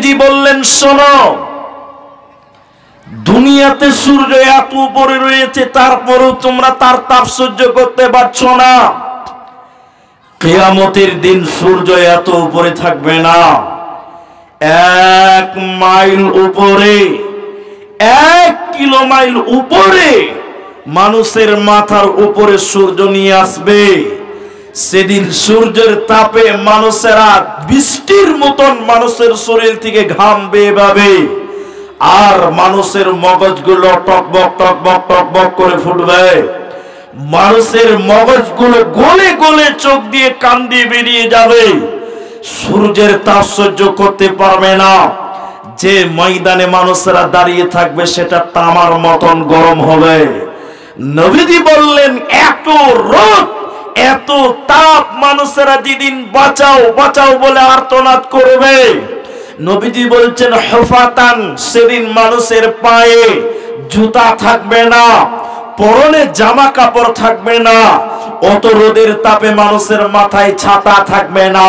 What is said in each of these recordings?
নবীজি বললেন, শোনো, দুনিয়াতে সূর্য এত উপরে রয়েছে, তারপরেও তোমরা তার তাপ সহ্য করতে পারছো না। কিয়ামতের দিন সূর্য এত উপরে থাকবে না, 1 মাইল উপরে, 1 কিলোমাইল উপরে মানুষের মাথার উপরে সূর্য নিয়ে আসবে। সেদিন সূর্যের তাপে মানুষেরা বৃষ্টির মতন মানুষের শরীর থেকে ঘাম বেয়ে যাবে, আর মানুষের মগজগুলো টকবক টকবক টকবক করে ফুটবে। মানুষের মগজগুলো গলে গলে চোখ দিয়ে কান দিয়ে বেরিয়ে যাবে। সূর্যের তাপ সহ্য করতে পারবে না। যে ময়দানে মানুষেরা দাঁড়িয়ে থাকবে সেটা তামার মতন গরম হবে। নবীজি বললেন, এত রোদ, এত তাপ, মানুষেরা যেদিন বাঁচাও বাঁচাও বলে আর্তনাদ করবে। নবীজি বলছেন, হুফাতান, সেদিন মানুষের পায়ে জুতা থাকবে না, পরনে জামা কাপড় থাকবে না, অত রোদের তাপে মানুষের মাথায় ছাতা থাকবে না,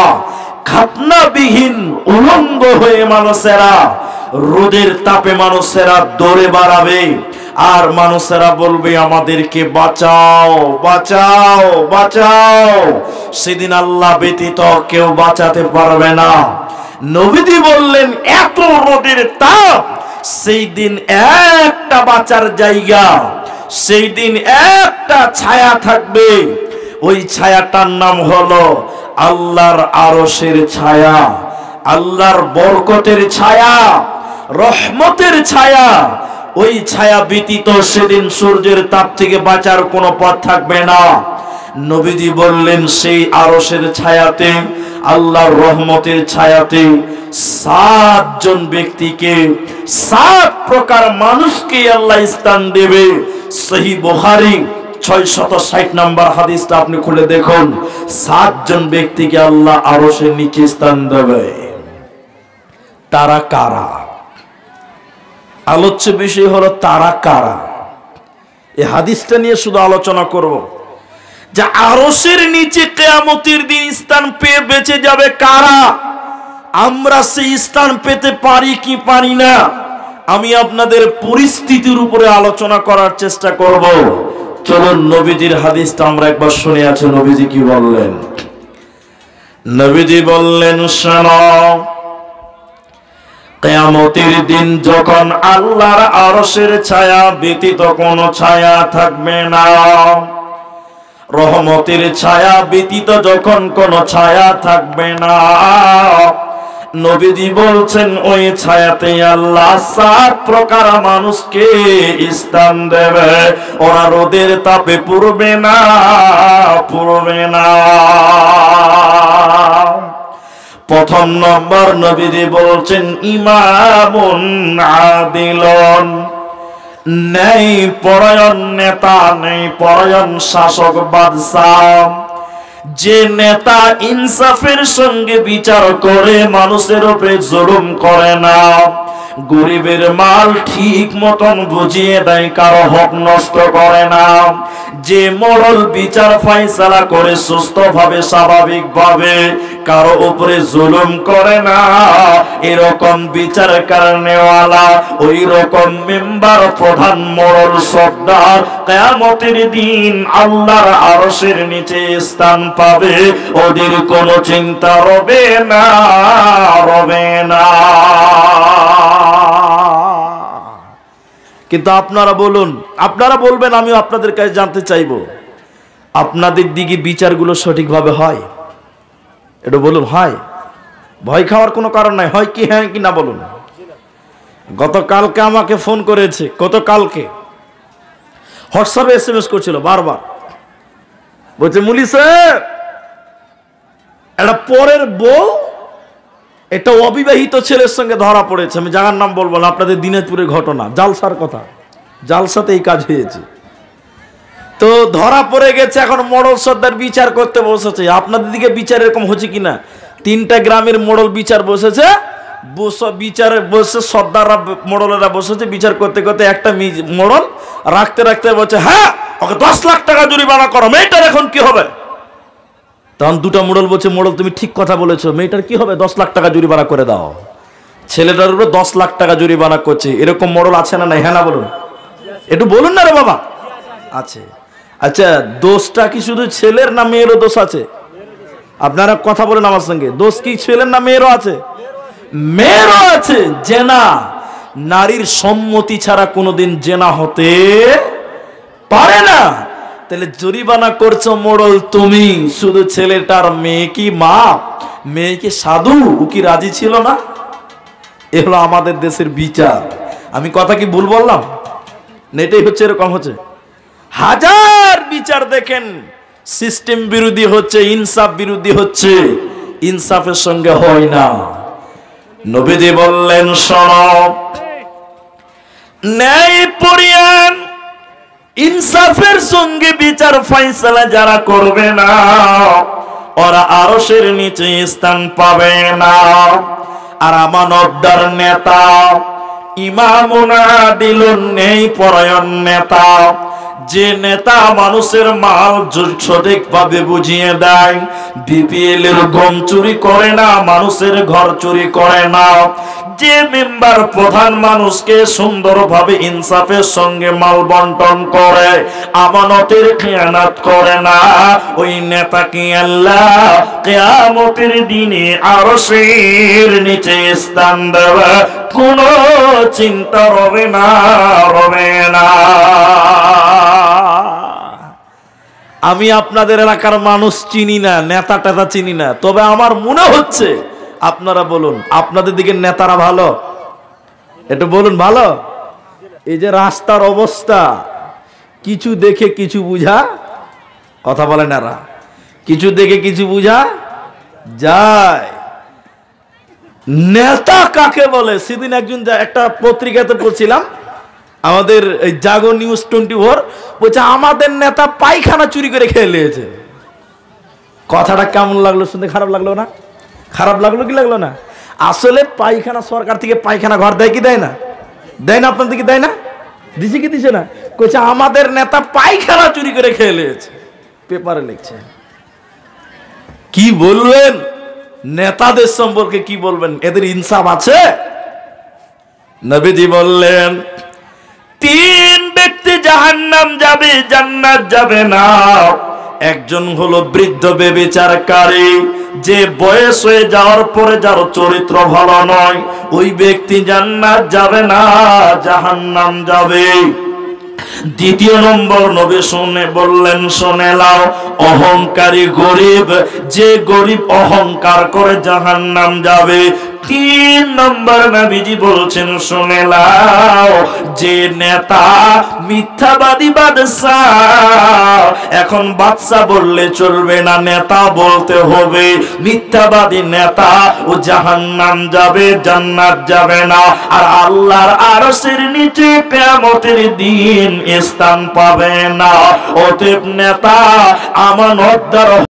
খাতনাবিহীন উলঙ্গ হয়ে মানুষেরা রোদের তাপে মানুষেরা দৌড়ে বেড়াবে। আর মানুষেরা বলবে, আমাদেরকে বাঁচাও বাঁচাও বাঁচাও। সেদিন আল্লাহ ব্যতীত কেউ বাঁচাতে পারবে না। নবীজি বললেন, এত রোদের তাপ, সেই দিন একটা বাঁচার জায়গা, সেই দিন একটা ছায়া থাকবে। ওই ছায়াটার নাম হলো আল্লাহর আরশের ছায়া, আল্লাহর বরকতের ছায়া, রহমতের ছায়া। ওই ছায়া ব্যতীত সেদিন সূর্যের তাপ থেকে বাঁচার কোনো পথ থাকবে না। নবীজি বললেন, সেই আরশের ছায়াতে, আল্লাহর রহমতের ছায়াতে 7 জন ব্যক্তিকে, 7 প্রকার মানুষকে আল্লাহ স্থান দেবে। সহিহ বুখারী 660 নম্বর হাদিসটা আপনি খুলে দেখুন। 7 জন ব্যক্তিকে আল্লাহ আরশের নিচে স্থান দেবে। তারা কারা? আলোচ্য বিষয় হলো তারা কারা। এই হাদিসটা নিয়ে শুধু আলোচনা করব যে আরশের নিচে কিয়ামতের দিন স্থান পেয়ে বেঁচে যাবে কারা। আমরা সেই স্থান পেতে পারি কি পারি না, আমি আপনাদের পরিস্থিতির উপরে আলোচনা করার চেষ্টা করব। চলুন নবীজির হাদিসটা আমরা একবার শুনে আছি। নবীজি কি বললেন? নবীজি বললেন, শোনো, কিয়ামতের দিন যখন আল্লাহর আরশের ছায়া ব্যতীত কোনো ছায়া থাকবে না, রহমতের ছায়া ব্যতীত যখন কোনো ছায়া থাকবে না, নবীজি বলছেন ওই ছায়াতে আল্লাহ 7 প্রকার মানুষকে স্থান দেবে। ওরা রোদের তাপে পুড়বে না, পুড়বে না। প্রথম নম্বর নবীজি বলছেন, ইমামুন আদিলুন, নেই পরায়ণ নেতা, নেই পরায়ণ শাসক বাদশাহ। যে নেতা ইনসাফের সঙ্গে বিচার করে, মানুষের উপরে জুলুম করে না, গরিবের মাল ঠিক মতন বুঝিয়ে দেয়, কারো হক নষ্ট করে না, যে মোড়ল বিচার ফয়সালা করে সুস্থভাবে স্বাভাবিকভাবে, কারো উপরে জুলুম করে না, এরকম বিচার কারণেওয়ালা, ওই রকম মেম্বার, প্রধান, মোড়ল, সর্দার কিয়ামতের দিন আল্লাহর আরশের নিচে স্থান পাবে। ওদের কোনো চিন্তা রবে না, রবে না। কিন্তু আপনারা বলুন, আপনারা বলবেন, আমিও আপনাদের কাছে জানতে চাইবো, আপনাদের দিকে বিচারগুলো সঠিকভাবে হয়? এটা বলুন, হয়? ভয় খাওয়ার কোনো কারণ নাই, হয় কি হ্যাঁ কি না বলুন। গতকালকে আমাকে ফোন করেছে, গতকালকে হোয়াটসঅ্যাপে SMS করছিল বারবার, বলছে, মুলি স্যার, একটা পরের বউ একটা অবিবাহিত ছেলের সঙ্গে ধরা পড়েছে। আমি জায়গার নাম বলবো না, আপনাদের দিনাজপুরের ঘটনা, জালসার কথা, জালসাতে এই কাজ হয়েছে। তো ধরা পড়ে গেছে, এখন মোড়ল সর্দার বিচার করতে বসেছে। আপনাদের দিকে বিচার এরকম হচ্ছে কিনা? 3টা গ্রামের মোড়ল বিচার বসেছে, বিচারে বসে সর্দাররা, মোড়লেরা বসেছে বিচার করতে করতে, একটা মোড়ল রাখতে রাখতে বলছে, হ্যাঁ ওকে 10 লাখ টাকা জরিমানা করো, মেয়েটার এখন কি হবে? তখন 2টা মোড়ল বলছে, মোড়ল তুমি ঠিক কথা বলেছো, মেয়েটার কি হবে? 10 লাখ টাকা জরিমানা করে দাও। ছেলেটার উপরে 10 লাখ টাকা জরিমানা করছে, এরকম মডেল আছে না নাই? হ্যাঁ না বলুন, একটু বলুন না রে বাবা। আছে। আচ্ছা, দোষটা কি শুধু ছেলের না মেয়েরও দোষ আছে? আপনারা কথা বলেন আমার সঙ্গে, দোষ কি ছেলের না মেয়েরও আছে? মেয়েরও আছে। জেনা, নারীর সম্মতি ছাড়া কোনোদিন জেনা হতে পারে না। তাহলে জরিমানা করছো মোড়ল তুমি, শুধু ছেলেটার মেয়ে কি মা, মেয়ে কি সাধু, ও কি রাজি ছিল না? এ হলো আমাদের দেশের বিচার। আমি কথা কি ভুল বললাম? এটাই হচ্ছে, এরকম হচ্ছে। হাজার বিচার দেখেন সিস্টেম বিরোধী হচ্ছে, ইনসাফ বিরোধী হচ্ছে, ইনসাফের সঙ্গে হয় না। নবীজি বললেন, শোনো, ন্যায় পরিয়ান ইনসাফের সঙ্গে বিচার ফয়সালা যারা করবে না, ওরা আরশের নিচে স্থান পাবে না। আর আমানতদার নেতা, ইমামুনা দিলুন, ন্যায় পরায়ণ নেতা, যে নেতা মানুষের মাল সঠিকভাবে বুঝিয়ে দেয়, বিপিএল এর গম চুরি করে না, মানুষের ঘর চুরি করে না, যে মেম্বার প্রধান মানুষকে সুন্দরভাবে ইনসাফের সঙ্গে মাল বন্টন করে, আমানতের খেয়ানত করে না, ওই নেতাকে আল্লাহ কিয়ামতের দিনে আরশের নিচে স্থান দেবে, কোনো চিন্তা রবে না, রবে না। আমি আপনাদের এলাকার মানুষ চিনি না, নেতা টেতা চিনি না, তবে আমার মনে হচ্ছে, আপনারা বলুন, আপনাদের দিকে নেতারা ভালো? একটু বলুন ভালো? এই যে রাস্তার অবস্থা, কিছু দেখে কিছু বুঝা, কথা বলেন এরা, কিছু দেখে কিছু বুঝা যায়। নেতা কাকে বলে? সেদিন একজন, একটা পত্রিকাতে পড়ছিলাম, আমাদের এই জাগো নিউজ 24, বলছে আমাদের নেতা পায়খানা চুরি করে খেয়ে নিয়েছে। কথাটা কেমন লাগলো শুনতে? খারাপ লাগলো না? খারাপ লাগলো কি লাগলো না? আসলে পায়খানা সরকার থেকে পায়খানা ঘর দেয় কি দেয় না? দেয় না? আপনার দিকে দেয় না? দিছে কি দিছে না? কইছে আমাদের নেতা পায়খানা চুরি করে খেয়ে নিয়েছে, পেপারে লিখছে। কি বলবেন নেতাদের সম্পর্কে? কি বলবেন? এদের ইনসাফ আছে? নবীজি বললেন, 3 ব্যক্তি জাহান্নাম যাবে, জান্নাত যাবে না। একজন হলো বৃদ্ধ ব্যভিচারকারী, যে বয়স হয়ে যাওয়ার পরে যার চরিত্র ভালো নয়, ওই ব্যক্তি জান্নাত যাবে না, জাহান্নাম যাবে। দ্বিতীয় নম্বর নবী শুনে বললেন, শুনে নাও, অহংকারী গরিব, যে গরিব অহংকার করে জাহান্নাম যাবে। 3 নম্বর নবীজি বলছেন, শুনে নাও, যে নেতা মিথ্যাবাদী বাদশাহ, এখন বাদশাহ বললে চলবে না, নেতা বলতে হবে। মিথ্যাবাদী নেতা ও জাহান্নাম যাবে, জান্নাত যাবে না, আর আল্লাহর আরশের নিচে কিয়ামতের দিন স্থান পাবে না। অতএব নেতা আমানতদার